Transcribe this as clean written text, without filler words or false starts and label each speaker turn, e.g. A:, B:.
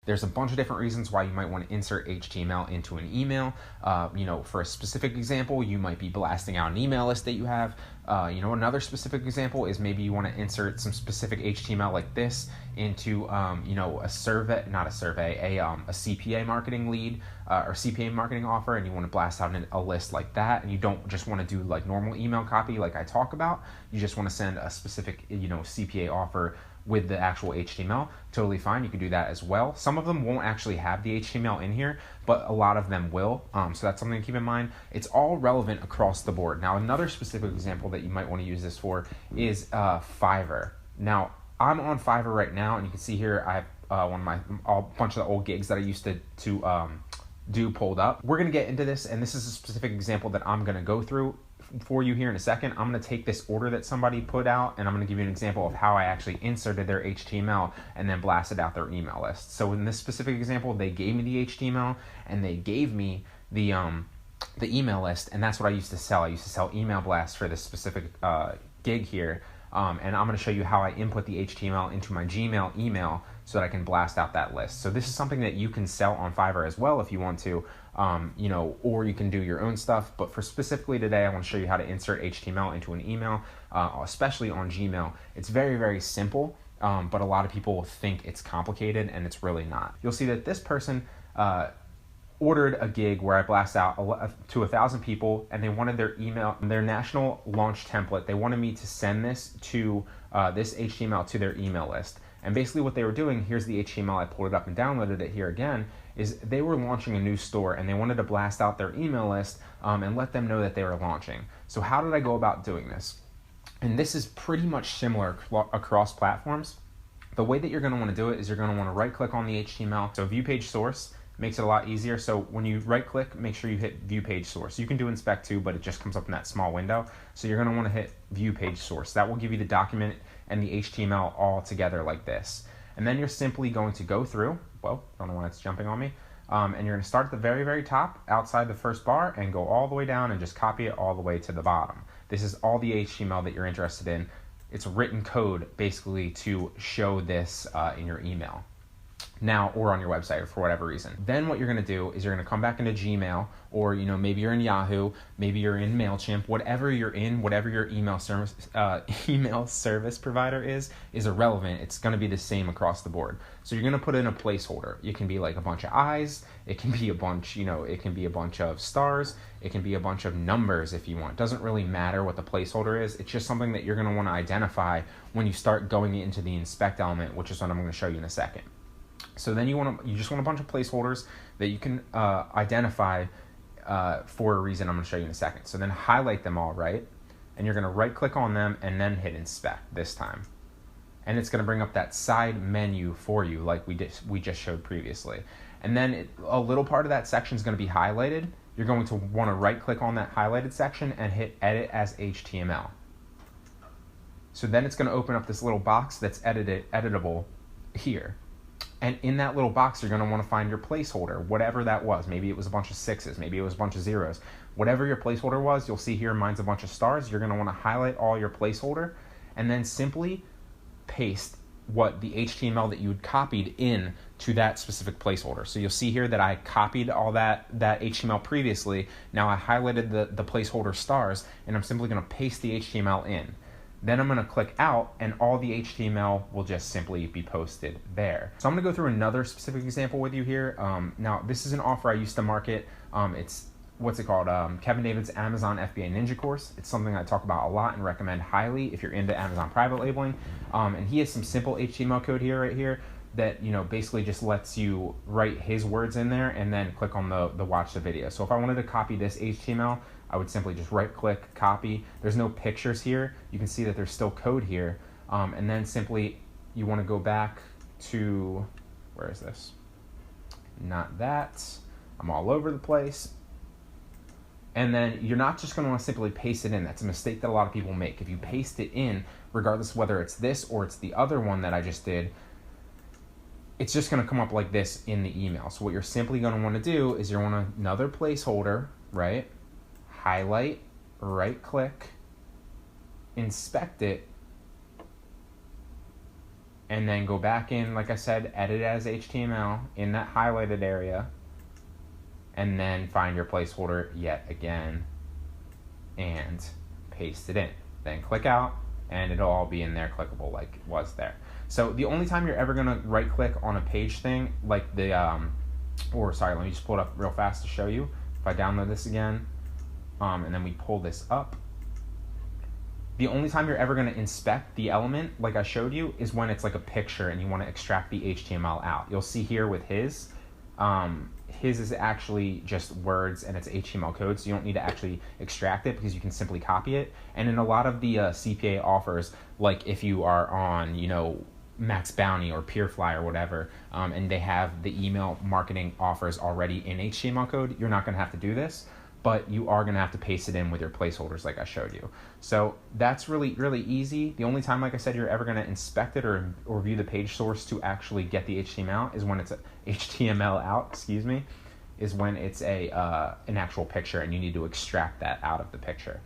A: There's a bunch of different reasons why you might want to insert HTML into an email. For a specific example, you might be blasting out an email list that you have. Another specific example is maybe you want to insert some specific HTML like this into, a CPA marketing lead or CPA marketing offer, and you want to blast out a list like that, and you don't just want to do like normal email copy like I talk about. You just want to send a specific, CPA offer with the actual HTML. Totally fine. You can do that as well. Some of them won't actually have the HTML in here, but a lot of them will. So that's something to keep in mind. It's all relevant across the board. Now, another specific example that you might want to use this for is Fiverr. Now, I'm on Fiverr right now, and you can see here I have a bunch of the old gigs that I used to do pulled up. We're going to get into this, and this is a specific example that I'm going to go through for you here in a second. I'm going to take this order that somebody put out, and I'm going to give you an example of how I actually inserted their HTML and then blasted out their email list. So in this specific example, they gave me the HTML and they gave me the email list, and that's what I used to sell. I used to sell email blasts for this specific gig here. And I'm going to show you how I input the HTML into my Gmail email so that I can blast out that list. So this is something that you can sell on Fiverr as well if you want to, or you can do your own stuff. But for specifically today, I want to show you how to insert HTML into an email, especially on Gmail. It's very, very simple, but a lot of people think it's complicated, and it's really not. You'll see that this person ordered a gig where I blast out to 1,000 people, and they wanted their email, their national launch template. They wanted me to send this to this HTML to their email list. And basically what they were doing, here's the HTML, I pulled it up and downloaded it here again, is they were launching a new store, and they wanted to blast out their email list and let them know that they were launching. So how did I go about doing this? And this is pretty much similar across platforms. The way that you're going to want to do it is you're going to want to right click on the HTML. So view page source makes it a lot easier. So when you right click, make sure you hit view page source. You can do inspect too, but it just comes up in that small window. So you're going to want to hit view page source. That will give you the document and the HTML all together like this. And then you're simply going to go through, whoa, don't know why it's jumping on me. And you're going to start at the very, very top outside the first bar and go all the way down and just copy it all the way to the bottom. This is all the HTML that you're interested in. It's written code basically to show this in your email now or on your website or for whatever reason. Then what you're going to do is you're going to come back into Gmail, or maybe you're in Yahoo, maybe you're in MailChimp, whatever you're in, whatever your email service provider is irrelevant. It's going to be the same across the board. So you're going to put in a placeholder. It can be like a bunch of eyes, it can be a bunch, it can be a bunch of stars, it can be a bunch of numbers if you want. It doesn't really matter what the placeholder is. It's just something that you're going to want to identify when you start going into the inspect element, which is what I'm going to show you in a second. So then you just want a bunch of placeholders that you can identify for a reason I'm going to show you in a second. So then highlight them all, right? And you're going to right click on them and then hit inspect this time. And it's going to bring up that side menu for you like we just showed previously. And then a little part of that section is going to be highlighted. You're going to want to right click on that highlighted section and hit edit as HTML. So then it's going to open up this little box that's editable here. And in that little box, you're going to want to find your placeholder, whatever that was. Maybe it was a bunch of sixes. Maybe it was a bunch of zeros. Whatever your placeholder was, you'll see here mine's a bunch of stars. You're going to want to highlight all your placeholder and then simply paste what the HTML that you had copied in to that specific placeholder. So you'll see here that I copied all that HTML previously. Now I highlighted the placeholder stars, and I'm simply going to paste the HTML in. Then I'm going to click out, and all the HTML will just simply be posted there. So I'm going to go through another specific example with you here. Now, this is an offer I used to market. It's, what's it called? Kevin David's Amazon FBA Ninja course. It's something I talk about a lot and recommend highly if you're into Amazon private labeling. And he has some simple HTML code here, right here, that basically just lets you write his words in there and then click on the watch the video. So if I wanted to copy this HTML, I would simply just right click, copy. There's no pictures here. You can see that there's still code here. And then simply you want to go back to, where is this? Not that. I'm all over the place. And then you're not just going to want to simply paste it in. That's a mistake that a lot of people make. If you paste it in, regardless of whether it's this or it's the other one that I just did, it's just going to come up like this in the email. So what you're simply going to want to do is you want another placeholder, right? Highlight, right click, inspect it, and then go back in, like I said, edit as HTML in that highlighted area, and then find your placeholder yet again and paste it in. Then click out, and it'll all be in there clickable like it was there. So the only time you're ever gonna right click on a page thing, like the, let me just pull it up real fast to show you. If I download this again, and then we pull this up, the only time you're ever going to inspect the element, like I showed you, is when it's like a picture and you want to extract the HTML out. You'll see here with his is actually just words and it's HTML code, so you don't need to actually extract it because you can simply copy it. And in a lot of the CPA offers, like if you are on, Max Bounty or Peerfly or whatever, and they have the email marketing offers already in HTML code, you're not going to have to do this, but you are going to have to paste it in with your placeholders like I showed you. So that's really, really easy. The only time, like I said, you're ever going to inspect it or view the page source to actually get the HTML is when it's HTML out, is when it's an actual picture and you need to extract that out of the picture.